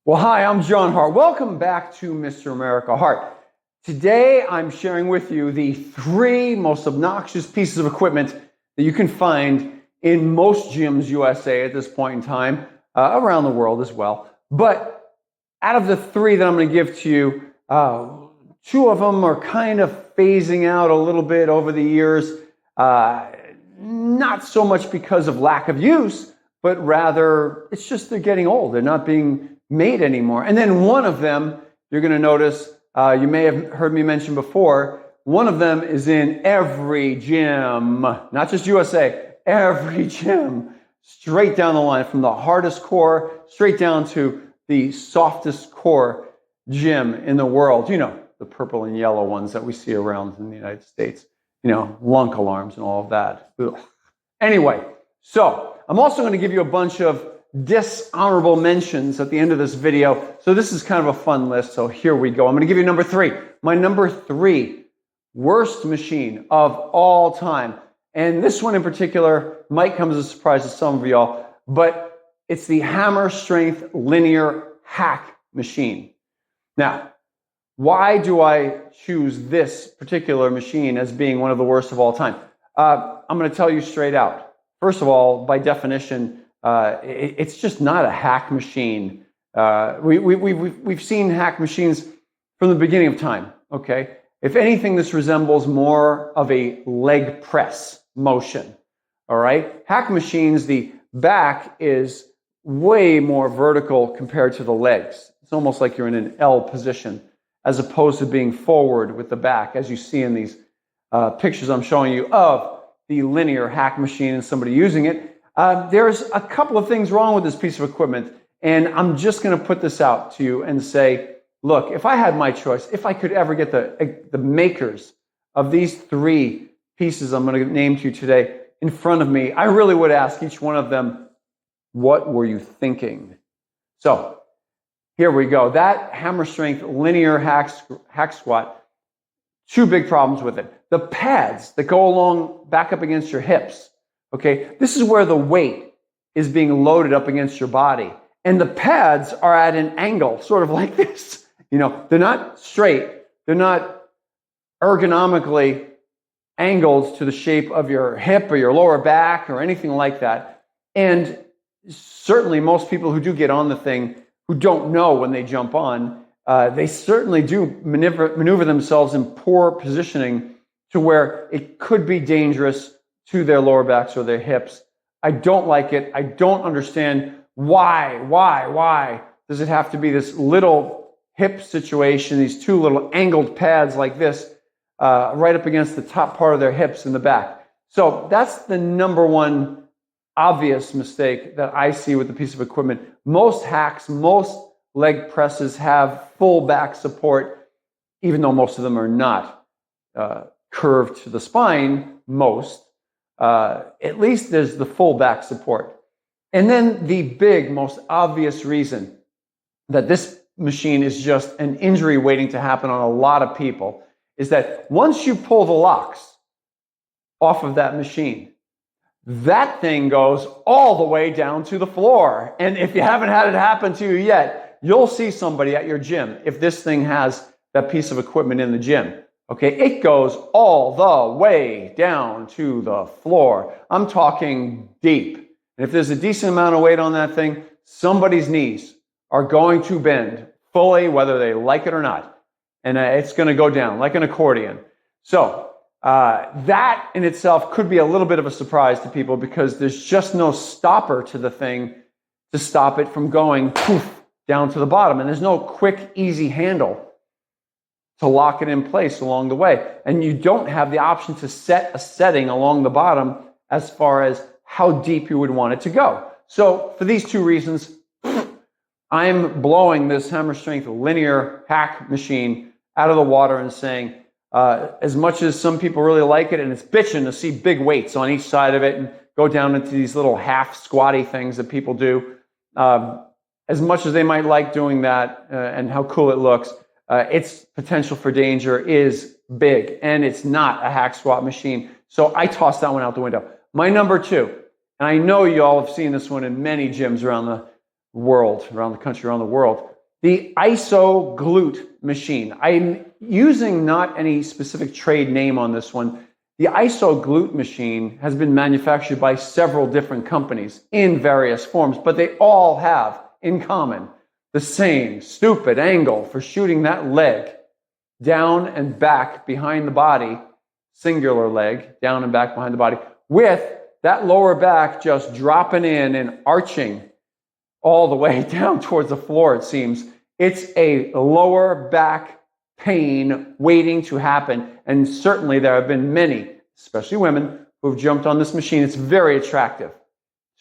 Well, hi, I'm John Hart. Welcome back to Mr. America Hart. Today, I'm sharing with you the 3 most obnoxious pieces of equipment that you can find in most gyms USA at this point in time, around the world as well. But out of the 3 that I'm going to give to you, 2 of them are kind of phasing out a little bit over the years, not so much because of lack of use, but rather it's just they're getting old. They're not being made anymore. And then one of them, you're going to notice, you may have heard me mention before, one of them is in every gym, not just USA, every gym, straight down the line, from the hardest core straight down to the softest core gym in the world. You know, the purple and yellow ones that we see around in the United States, you know, lunk alarms and all of that. Ugh. Anyway, so I'm also going to give you a bunch of dishonorable mentions at the end of this video. So this is kind of a fun list. So here we go. I'm going to give you number 3. My number 3 worst machine of all time. And this one in particular might come as a surprise to some of y'all, but it's the hammer strength linear hack machine. Now, why do I choose this particular machine as being one of the worst of all time? I'm going to tell you straight out. First of all, by definition, it's just not a hack machine. We've seen hack machines from the beginning of time, okay? If anything, this resembles more of a leg press motion, all right? Hack machines, the back is way more vertical compared to the legs. It's almost like you're in an L position as opposed to being forward with the back, as you see in these pictures I'm showing you of the linear hack machine and somebody using it. There's a couple of things wrong with this piece of equipment, and I'm just going to put this out to you and say, look, if I had my choice, if I could ever get the makers of these 3 pieces I'm going to name to you today in front of me, I really would ask each one of them, what were you thinking? So here we go. That hammer strength linear hack squat, 2 big problems with it. The pads that go along back up against your hips. Okay, this is where the weight is being loaded up against your body. And the pads are at an angle, sort of like this. You know, they're not straight. They're not ergonomically angled to the shape of your hip or your lower back or anything like that. And certainly most people who do get on the thing, who don't know when they jump on, they certainly do maneuver themselves in poor positioning to where it could be dangerous to their lower backs or their hips. I don't like it. I don't understand why does it have to be this little hip situation, these 2 little angled pads like this, right up against the top part of their hips in the back. So that's the number 1 obvious mistake that I see with the piece of equipment. Most hacks, most leg presses have full back support, even though most of them are not curved to the spine, most. At least there's the full back support. And then the big, most obvious reason that this machine is just an injury waiting to happen on a lot of people is that once you pull the locks off of that machine, that thing goes all the way down to the floor. And if you haven't had it happen to you yet, you'll see somebody at your gym if this thing has that piece of equipment in the gym. Okay, it goes all the way down to the floor. I'm talking deep. And if there's a decent amount of weight on that thing, somebody's knees are going to bend fully, whether they like it or not. And it's going to go down like an accordion. So that in itself could be a little bit of a surprise to people because there's just no stopper to the thing to stop it from going poof down to the bottom. And there's no quick, easy handle to lock it in place along the way. And you don't have the option to set a setting along the bottom as far as how deep you would want it to go. So for these 2 reasons, I'm blowing this hammer strength linear hack machine out of the water and saying, as much as some people really like it, and it's bitching to see big weights on each side of it and go down into these little half squatty things that people do, as much as they might like doing that and how cool it looks, its potential for danger is big, and it's not a hack squat machine. So I tossed that one out the window. My number 2, and I know you all have seen this one in many gyms around the world, around the country, around the world, The iso glute machine. I'm using not any specific trade name on this one. The iso glute machine has been manufactured by several different companies in various forms, but they all have in common the same stupid angle for shooting that leg down and back behind the body, singular leg, down and back behind the body, with that lower back just dropping in and arching all the way down towards the floor, it seems. It's a lower back pain waiting to happen. And certainly there have been many, especially women, who have jumped on this machine. It's very attractive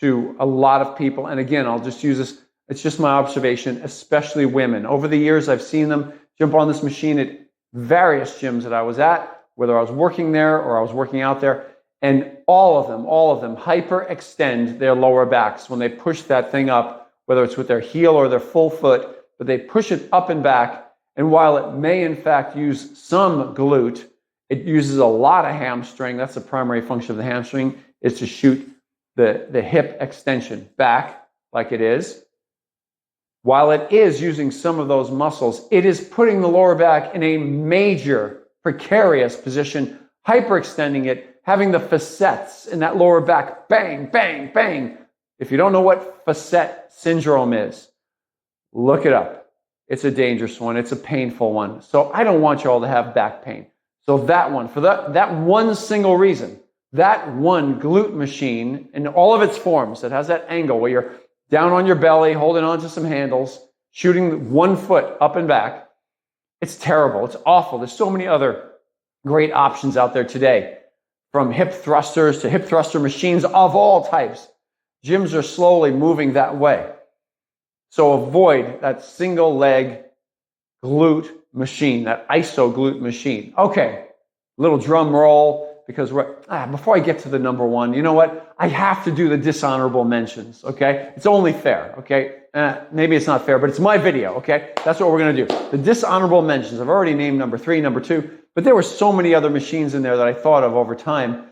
to a lot of people. And again, I'll just use this. It's just my observation, especially women. Over the years, I've seen them jump on this machine at various gyms that I was at, whether I was working there or I was working out there. And all of them hyperextend their lower backs when they push that thing up, whether it's with their heel or their full foot, but they push it up and back. And while it may in fact use some glute, it uses a lot of hamstring. That's the primary function of the hamstring, is to shoot the hip extension back like it is. While it is using some of those muscles, it is putting the lower back in a major precarious position, hyperextending it, having the facets in that lower back bang, bang, bang. If you don't know what facet syndrome is, look it up. It's a dangerous one. It's a painful one. So I don't want you all to have back pain. So that one, for that one single reason, that one glute machine in all of its forms that has that angle where you're down on your belly, holding on to some handles, shooting 1 foot up and back, it's terrible. It's awful. There's so many other great options out there today, from hip thrusters to hip thruster machines of all types. Gyms are slowly moving that way. So avoid that single leg glute machine, that iso glute machine. Okay, little drum roll, because before I get to the number one, you know what? I have to do the dishonorable mentions, okay? It's only fair, okay? Maybe it's not fair, but it's my video, okay? That's what we're going to do. The dishonorable mentions. I've already named number 3, number 2, but there were so many other machines in there that I thought of over time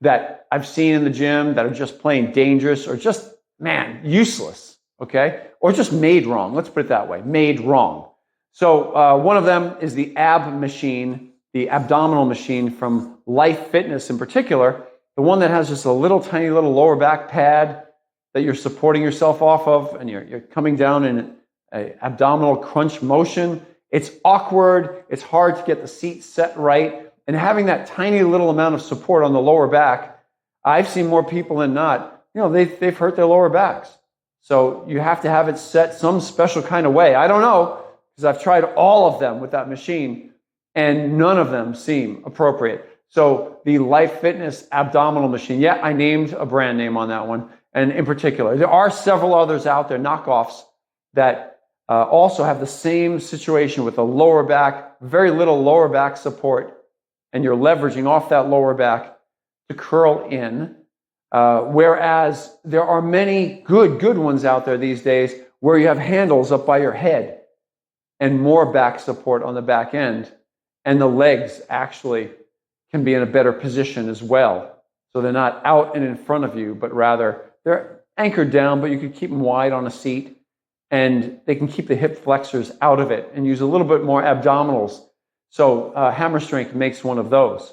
that I've seen in the gym that are just plain dangerous or just, man, useless, okay? Or just made wrong. Let's put it that way, made wrong. So one of them is the ab machine, the abdominal machine from Life Fitness in particular, the one that has just a little tiny little lower back pad that you're supporting yourself off of, and you're coming down in an abdominal crunch motion. It's awkward. It's hard to get the seat set right. And having that tiny little amount of support on the lower back, I've seen more people than not, they've hurt their lower backs. So you have to have it set some special kind of way. I don't know, because I've tried all of them with that machine, and none of them seem appropriate. So the Life Fitness abdominal machine, yeah, I named a brand name on that one. And in particular, there are several others out there, knockoffs, that also have the same situation with a lower back, very little lower back support, and you're leveraging off that lower back to curl in. Whereas there are many good ones out there these days where you have handles up by your head and more back support on the back end, and the legs actually can be in a better position as well. So they're not out and in front of you, but rather they're anchored down, but you could keep them wide on a seat, and they can keep the hip flexors out of it and use a little bit more abdominals. So Hammer Strength makes one of those.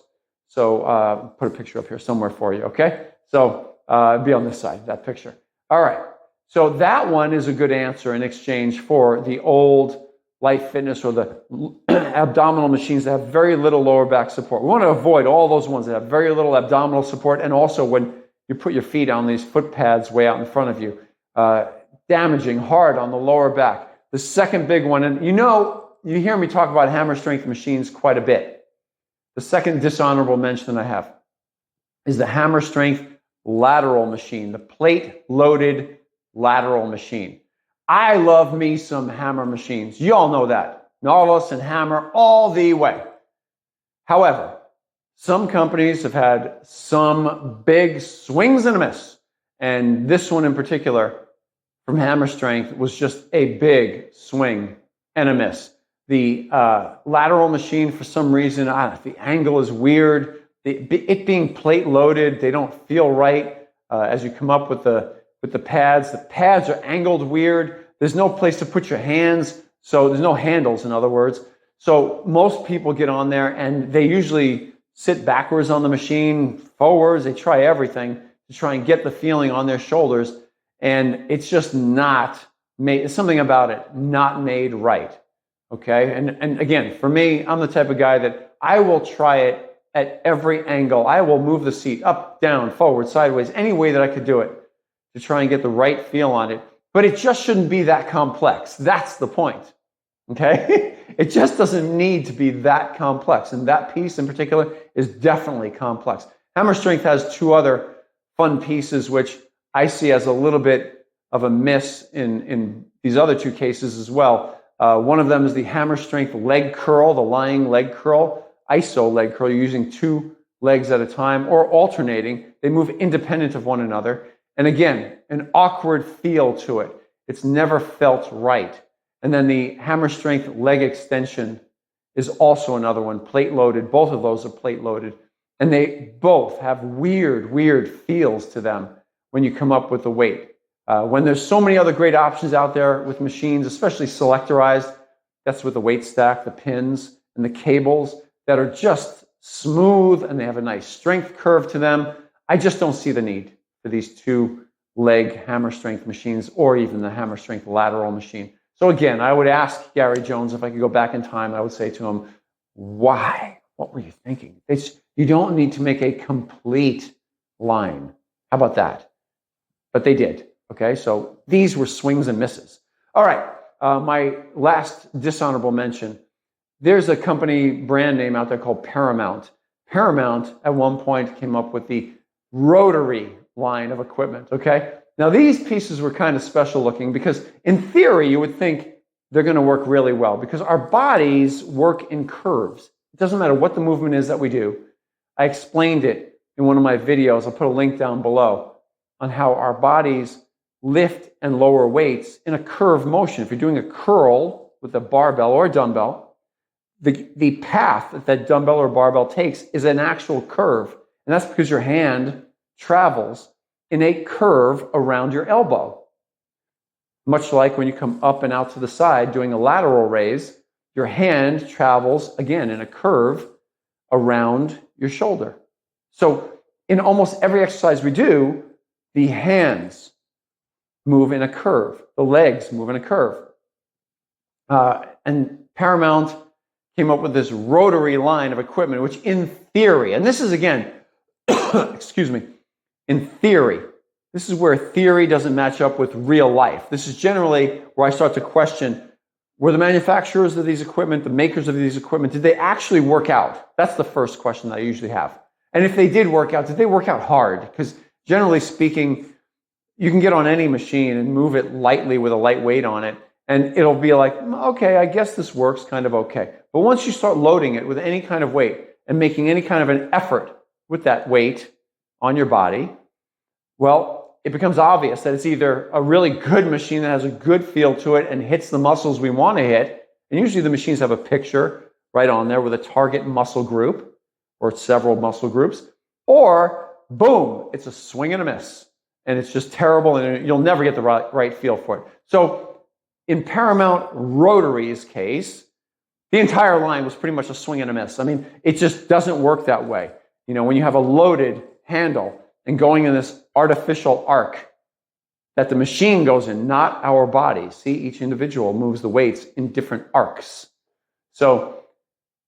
So put a picture up here somewhere for you, okay? So be on this side, that picture. All right. So that one is a good answer in exchange for the old Life Fitness or the abdominal machines that have very little lower back support. We want to avoid all those ones that have very little abdominal support, and also when you put your feet on these foot pads way out in front of you, damaging hard on the lower back. The second big one, and you hear me talk about Hammer Strength machines quite a bit. The second dishonorable mention I have is the Hammer Strength lateral machine, the plate-loaded lateral machine. I love me some hammer machines. You all know that. Nautilus and Hammer all the way. However, some companies have had some big swings and a miss. And this one in particular from Hammer Strength was just a big swing and a miss. The lateral machine, for some reason, the angle is weird. It being plate loaded, they don't feel right as you come up with the pads. The pads are angled weird. There's no place to put your hands. So there's no handles, in other words. So most people get on there and they usually sit backwards on the machine, forwards. They try everything to try and get the feeling on their shoulders. And it's just not made, there's something about it not made right. Okay. And again, for me, I'm the type of guy that I will try it at every angle. I will move the seat up, down, forward, sideways, any way that I could do it to try and get the right feel on it. But it just shouldn't be that complex. That's the point. Okay? It just doesn't need to be that complex. And that piece in particular is definitely complex. Hammer strength has two other fun pieces, which I see as a little bit of a miss in these other two cases as well. One of them is the hammer strength leg curl, the lying leg curl, iso leg curl. You're using two legs at a time or alternating. They move independent of one another. And again, an awkward feel to it. It's never felt right. And then the hammer strength leg extension is also another one, plate loaded. Both of those are plate loaded. And they both have weird feels to them when you come up with the weight. When there's so many other great options out there with machines, especially selectorized, that's with the weight stack, the pins, and the cables that are just smooth and they have a nice strength curve to them. I just don't see the need for these two leg hammer strength machines or even the hammer strength lateral machine. So again, I would ask Gary Jones if I could go back in time. I would say to him, why? What were you thinking? You don't need to make a complete line. How about that? But they did. Okay, so these were swings and misses. All right, my last dishonorable mention. There's a company brand name out there called Paramount. Paramount at one point came up with the rotary line of equipment. Okay, now these pieces were kind of special looking because in theory you would think they're going to work really well because our bodies work in curves. It doesn't matter what the movement is that we do. I explained it in one of my videos. I'll put a link down below on how our bodies lift and lower weights in a curved motion. If you're doing a curl with a barbell or a dumbbell, the path that dumbbell or barbell takes is an actual curve. And that's because your hand travels in a curve around your elbow. Much like when you come up and out to the side doing a lateral raise, your hand travels, again, in a curve around your shoulder. So in almost every exercise we do, the hands move in a curve. The legs move in a curve. And Paramount came up with this rotary line of equipment, which in theory, and this is again, excuse me, in theory, this is where theory doesn't match up with real life. This is generally where I start to question, were the manufacturers of these equipment, the makers of these equipment, did they actually work out? That's the first question that I usually have. And if they did work out, did they work out hard? Because generally speaking, you can get on any machine and move it lightly with a light weight on it, and it'll be like, okay, I guess this works kind of okay. But once you start loading it with any kind of weight and making any kind of an effort with that weight on your body, well, it becomes obvious that it's either a really good machine that has a good feel to it and hits the muscles we want to hit, and usually the machines have a picture right on there with a target muscle group or several muscle groups, or boom, it's a swing and a miss. And it's just terrible, and you'll never get the right feel for it. So in Paramount Rotary's case, the entire line was pretty much a swing and a miss. I mean, it just doesn't work that way. You know, when you have a loaded handle and going in this artificial arc that the machine goes in, not our body. See, each individual moves the weights in different arcs. So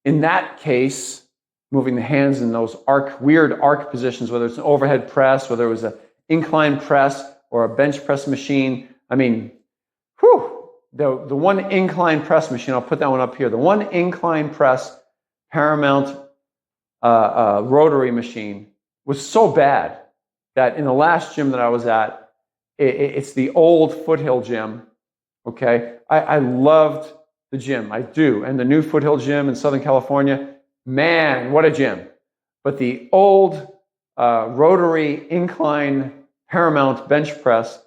in that case, moving the hands in those weird arc positions, whether it's an overhead press, whether it was an incline press or a bench press machine. I mean, the one incline press machine, I'll put that one up here. The one incline press Paramount rotary machine was so bad that in the last gym that I was at, it's the old Foothill gym, okay? I loved the gym, I do. And the new Foothill gym in Southern California, man, what a gym. But the old rotary incline Paramount bench press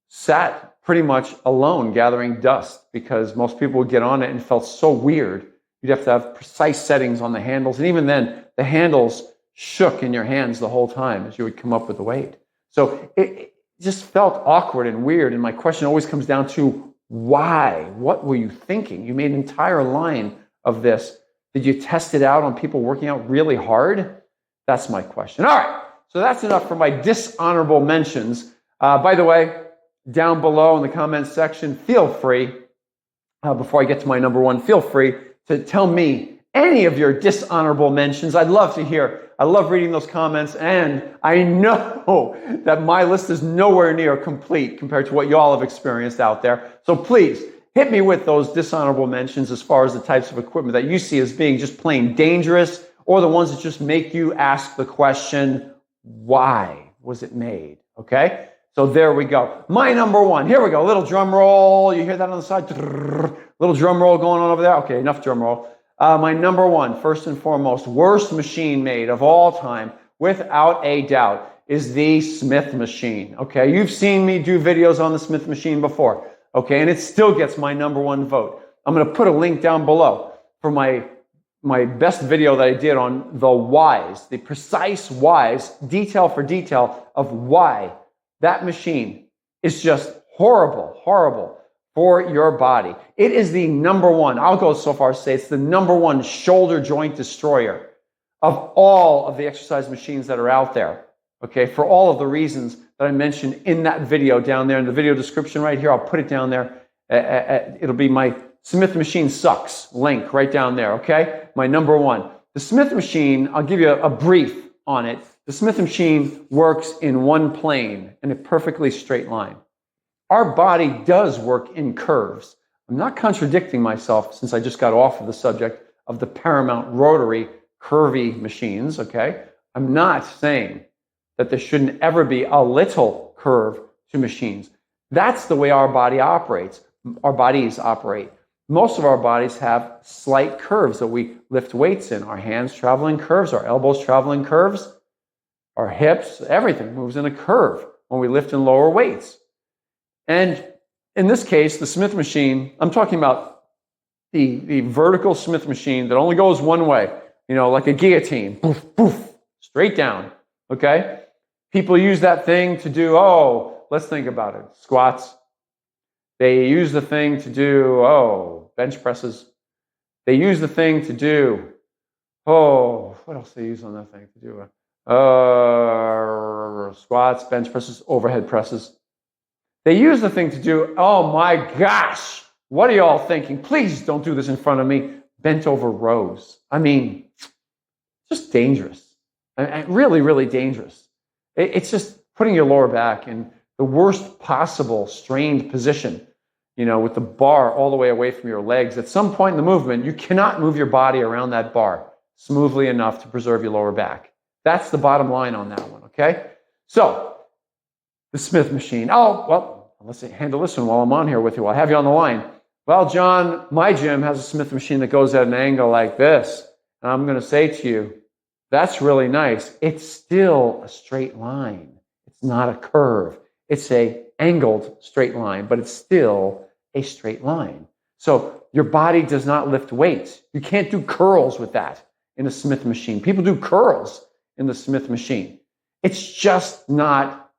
sat pretty much alone gathering dust because most people would get on it and it felt so weird. You'd have to have precise settings on the handles. And even then, the handles shook in your hands the whole time as you would come up with the weight. So it just felt awkward and weird. And my question always comes down to, Why? What were you thinking? You made an entire line of this. Did you test it out on people working out really hard? That's my question. All right, so that's enough for my dishonorable mentions. By the way, down below in the comments section, feel free, before I get to my number one, feel free to tell me any of your dishonorable mentions. I'd love to hear. I love reading those comments, and I know that my list is nowhere near complete compared to what y'all have experienced out there. So please, hit me with those dishonorable mentions as far as the types of equipment that you see as being just plain dangerous, or the ones that just make you ask the question, why was it made? Okay? So there we go. My number one. Here we go. Little drum roll. You hear that on the side? Little drum roll going on over there. Okay, enough drum roll. My number one, first and foremost, worst machine made of all time, without a doubt, is the Smith machine. Okay, you've seen me do videos on the Smith machine before. Okay, and it still gets my number one vote. I'm going to put a link down below for my best video that I did on the whys, the precise whys, detail for detail of why that machine is just horrible, horrible for your body. It is the number one, I'll go so far as to say it's the number one shoulder joint destroyer of all of the exercise machines that are out there. Okay, for all of the reasons that I mentioned in that video down there in the video description right here. I'll put it down there. It'll be my Smith machine sucks link right down there, okay? My number one. The Smith machine, I'll give you a brief on it. The Smith machine works in one plane, in a perfectly straight line. Our body does work in curves. I'm not contradicting myself since I just got off of the subject of the Paramount rotary curvy machines, okay? I'm not saying that there shouldn't ever be a little curve to machines. That's the way our body operates. Our bodies operate. Most of our bodies have slight curves that we lift weights in. Our hands travel in curves, our elbows travel in curves, our hips, everything moves in a curve when we lift and lower weights. And in this case, the Smith machine, I'm talking about the vertical Smith machine that only goes one way, you know, like a guillotine, poof, poof, straight down, okay? People use that thing to do, let's think about it, squats. They use the thing to do, bench presses. They use the thing to do, what else they use on that thing to do? Squats, bench presses, overhead presses. They use the thing to do, oh my gosh, what are y'all thinking? Please don't do this in front of me. Bent over rows. I mean, just dangerous. Really, really dangerous. It's just putting your lower back in the worst possible strained position, you know, with the bar all the way away from your legs. At some point in the movement, you cannot move your body around that bar smoothly enough to preserve your lower back. That's the bottom line on that one, okay? So, the Smith machine. Let's handle this one while I'm on here with you. I'll have you on the line. Well, John, my gym has a Smith machine that goes at an angle like this. And I'm going to say to you, that's really nice. It's still a straight line. It's not a curve. It's a angled straight line, but it's still a straight line. So your body does not lift weights. You can't do curls with that in a Smith machine. People do curls in the Smith machine. It's just not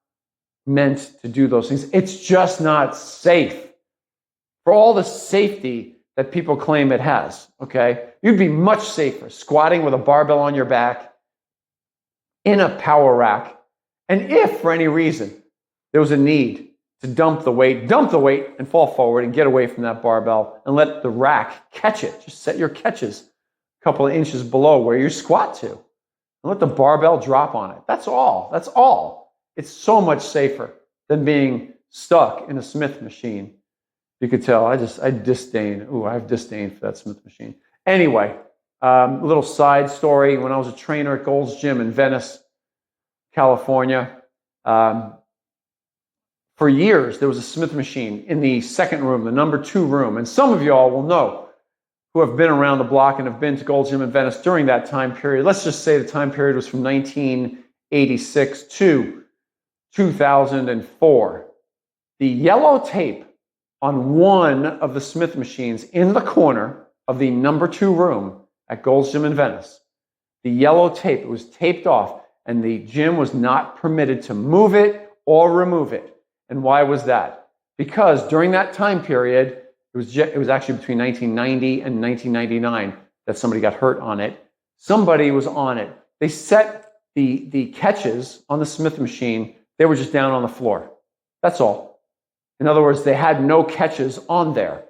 meant to do those things. It's just not safe. For all the safety that people claim it has, okay? You'd be much safer squatting with a barbell on your back in a power rack. And if for any reason there was a need to dump the weight and fall forward and get away from that barbell and let the rack catch it. Just set your catches a couple of inches below where you squat to and let the barbell drop on it. That's all. That's all. It's so much safer than being stuck in a Smith machine. You could tell I have disdain for that Smith machine. Anyway, a little side story. When I was a trainer at Gold's Gym in Venice, California, for years there was a Smith machine in the second room, the number 2 room. And some of y'all will know who have been around the block and have been to Gold's Gym in Venice during that time period. Let's just say the time period was from 1986 to 2004. The yellow tape on one of the Smith machines in the corner of the number 2 room at Gold's Gym in Venice, the yellow tape, it was taped off, and the gym was not permitted to move it or remove it. And why was that? because during that time period, it was actually between 1990 and 1999 that somebody got hurt on it. Somebody was on it. They set the catches on the Smith machine. They were just down on the floor. That's all. In other words, they had no catches on there.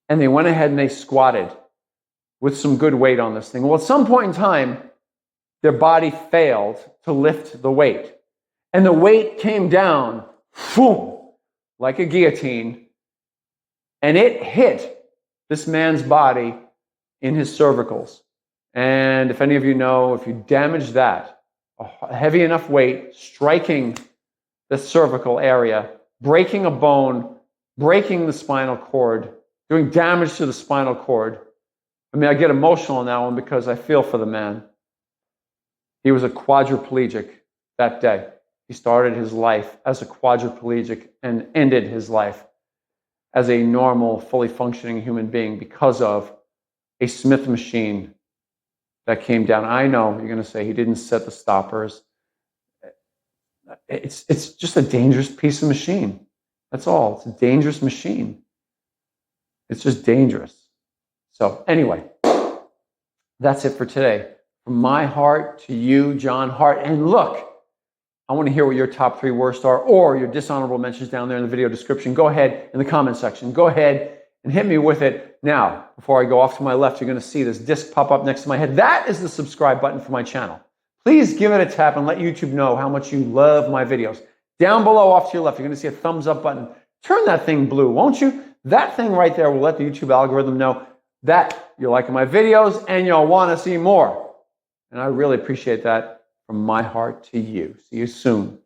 And they went ahead and they squatted with some good weight on this thing. Well, at some point in time, their body failed to lift the weight. And the weight came down, boom, like a guillotine, and it hit this man's body in his cervicals. And if any of you know, if you damage that, a heavy enough weight striking the cervical area, breaking a bone, breaking the spinal cord, doing damage to the spinal cord. I mean, I get emotional on that one because I feel for the man. He was a quadriplegic that day. He started his life as a quadriplegic and ended his life as a normal, fully functioning human being because of a Smith machine that came down. I know you're going to say he didn't set the stoppers. It's just a dangerous piece of machine. That's all. It's a dangerous machine. It's just dangerous. So anyway, that's it for today. From my heart to you, John Hart. And look, I want to hear what your top 3 worst are, or your dishonorable mentions down there in the video description. Go ahead in the comment section. Go ahead and hit me with it. Now, before I go off to my left, you're going to see this disc pop up next to my head. That is the subscribe button for my channel. Please give it a tap and let YouTube know how much you love my videos. Down below, off to your left, you're going to see a thumbs up button. Turn that thing blue, won't you? That thing right there will let the YouTube algorithm know that you're liking my videos and you'll want to see more. And I really appreciate that from my heart to you. See you soon.